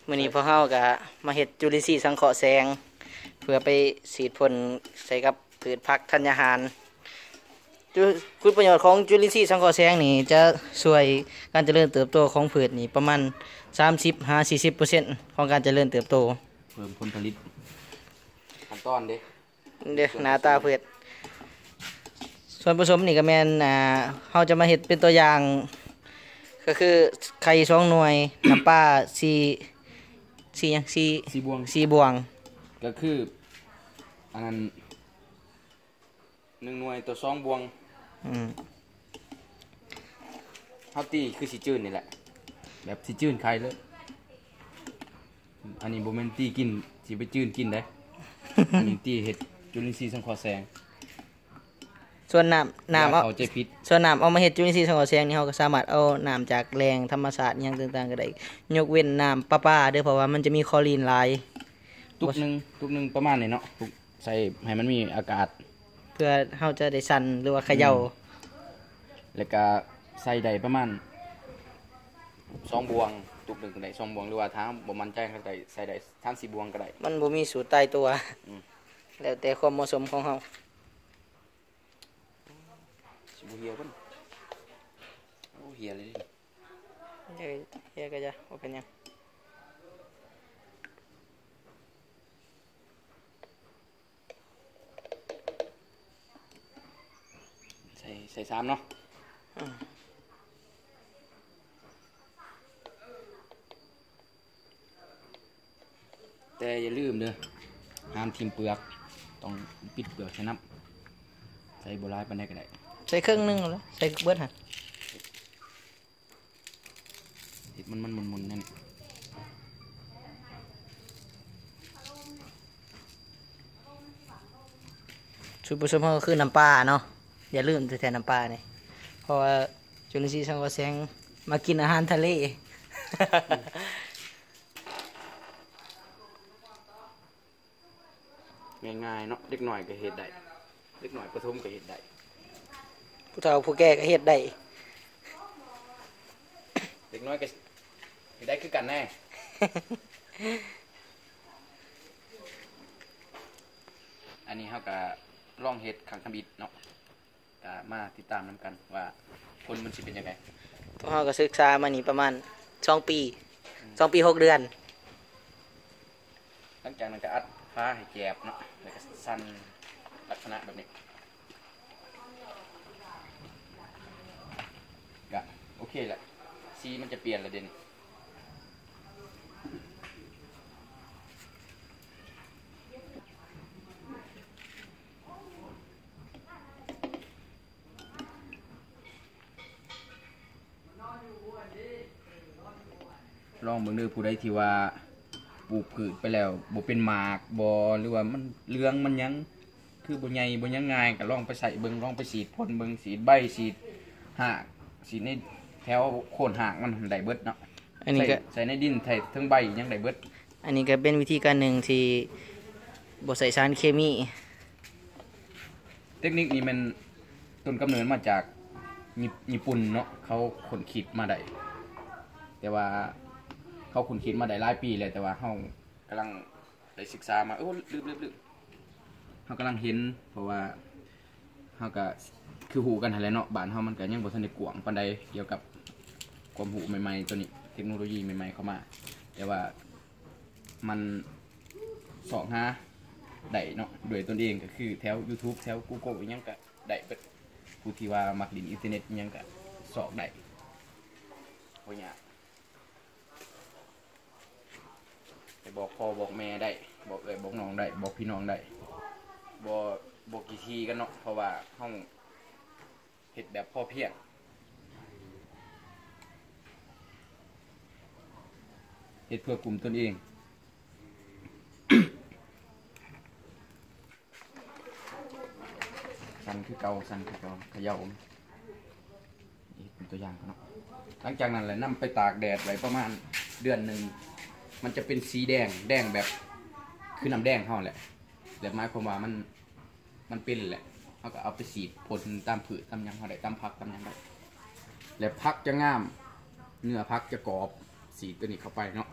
มื้อนี้พวกเฮาก็มาเฮ็ดจุลินทรีย์สังเคราะห์แสงเพื่อไปฉีดพ่นใส่กับพืชผักธัญญาหารคุณประโยชน์ของจุลินทรีย์สังเคราะห์แสงนี่จะช่วยการเจริญเติบโตของพืชนี่ประมาณ 30-40% ของการเจริญเติบโตเพิ่มผลผลิตขั้นตอนเด้หน้าตาพืชส่วนผสมนี่ก็แม่นเฮาจะมาเฮ็ดเป็นตัวอย่างก็คือไข่2หน่วยน้ำปลา4หยัง4บวงก็คืออันนั้น1หน่วยตัว2บวงเฮาตีคือสิจืดนี่แหละแบบสิจืดไข่เลยอันนี้บ่แม่นตีกินสิไปจืดกินได้ อันนี้ตีเฮ็ดจุลินทรีย์สังเคราะห์แสงส่วนน้ำเอาใจผิดส่วนน้ำเอามาเฮ็ดจุลินทรีย์สังเคราะห์แสงนี่เฮาก็สามารถเอาน้ำจากแหล่งธรรมชาติอิหยังต่างๆก็ได้ยกเว้นน้ำประปาเด้อเพราะว่ามันจะมีคลอรีนหลายตุกนึงประมาณนี้เนาะใส่ให้มันมีอากาศเพื่อเฮาจะได้สั่นหรือว่าเขย่าแล้วก็ใส่ได้ประมาณ2บวงตุกนึงก็ได้2บวงหรือว่าถ้าบ่มั่นใจก็ได้ใส่ได้ทั้ง4บวงก็ได้มันบ่มีสูตรตายตัวแล้วแต่ความเหมาะสมของเฮาสิบ่เหี่ยวเพิ่นโอ้เหี่ยเลยเฮียก็จะบ่เป็นหยังใส่3เนาะแต่อย่าลืมเด้อห้ามทิ่มเปลือกต้องปิดเปลือกใส่น้ำใส่บ่หลายปานใดก็ได้ใส่ครึ่งนึงแล้วใส่เบิดหั่นมันมุนๆนั่นส่วนผสมก็คือน้ำปลาเนาะอย่าลืมแท้ๆน้ำปลานี่เพราะว่าจุลินทรีย์สังเคราะห์แสงมากินอาหารทะเลง่ายๆเนาะเด็กหน่อยก็เฮ็ดได้เด็กหน่อยประถมก็เฮ็ดได้ผู้เฒ่าผู้แก่ก็เฮ็ดได้เด็กน้อยก็เฮ็ดได้คือกันแน่ อันนี้เฮาก็ลองเฮ็ดครั้งทำอิฐเนาะก็มาติดตามนํกันว่าผลมันสิเป็นจังได๋พวกเฮาก็ศึกษามานี่ประมาณ2 ปี2 ปี 6 เดือนหลังจากนั้นก็อัดฟ้าให้แกบเนาะแล้วก็สั่นลักษณะแบบนี้ก็โอเคแหละสีมันจะเปลี่ยนแล้วเด่นลองเบิ่งเด้อผู้ใดที่ว่าปลูกพืชไปแล้วบ่เป็นหมากบ่หรือว่ามันเหลืองมันยังคือบ่ใหญ่บ่ยังง่ายก็ลองไปใส่เบิ่งลองไปฉีดพ่นเบิ่งฉีดใบฉีดหากฉีดในแถวโคนหากมันได้เบิดเนาะอันนี้ก็ใส่ในดินใส่ทั้งใบยังได้เบิดอันนี้ก็เป็นวิธีการหนึ่งที่บ่ใส่สารเคมีเทคนิคนี้มันต้นกำเนิดมาจากญี่ปุ่นเนาะเขาค้นคิดมาได้แต่ว่าเขาค้นคิดมาได้หลายปีแล้วแต่ว่าเฮากำลังได้ศึกษามาลืมเฮากำลังเห็นเพราะว่าเฮาก็คือหูกันหั่นแหละเนาะบ้านเฮามันก็ยังบ่ทันได้กว้างปานใดเกี่ยวกับความรู้ใหม่ๆตัวนี้เทคโนโลยีใหม่ๆเข้ามาแต่ว่ามันสอบหาได้เนาะด้วยตนเองก็คือแถว YouTube แถว Google อีหยังก็ได้เบิดผู้ที่ว่ามักเล่นอินเทอร์เน็ตอีหยังก็สอบได้บ่ยากไปบอกพ่อบอกแม่ได้บอกบอกน้องได้บอกพี่น้องได้บอกกี่ทีกันเนาะเพราะว่าเฮาเฮ็ดแบบพอเพียงเฮ็ดเพื่อกลุ่มตนเองสั่นคือเก่าเขย่านี่เป็นตัวอย่างเนาะหลังจากนั้นแหละนำไปตากแดดไว้ประมาณเดือนหนึ่งมันจะเป็นสีแดงแบบคือน้ำแดงเฮาแหละแต่หมายความว่ามันเป็นแหละเฮาก็เอาไปฉีดพ่นตามพืชตามหยังเฮาได้ตามผักตามหยังได้แล้วผักจะงามเนื้อผักจะกรอบ สีตัวนี้เข้าไปเนาะ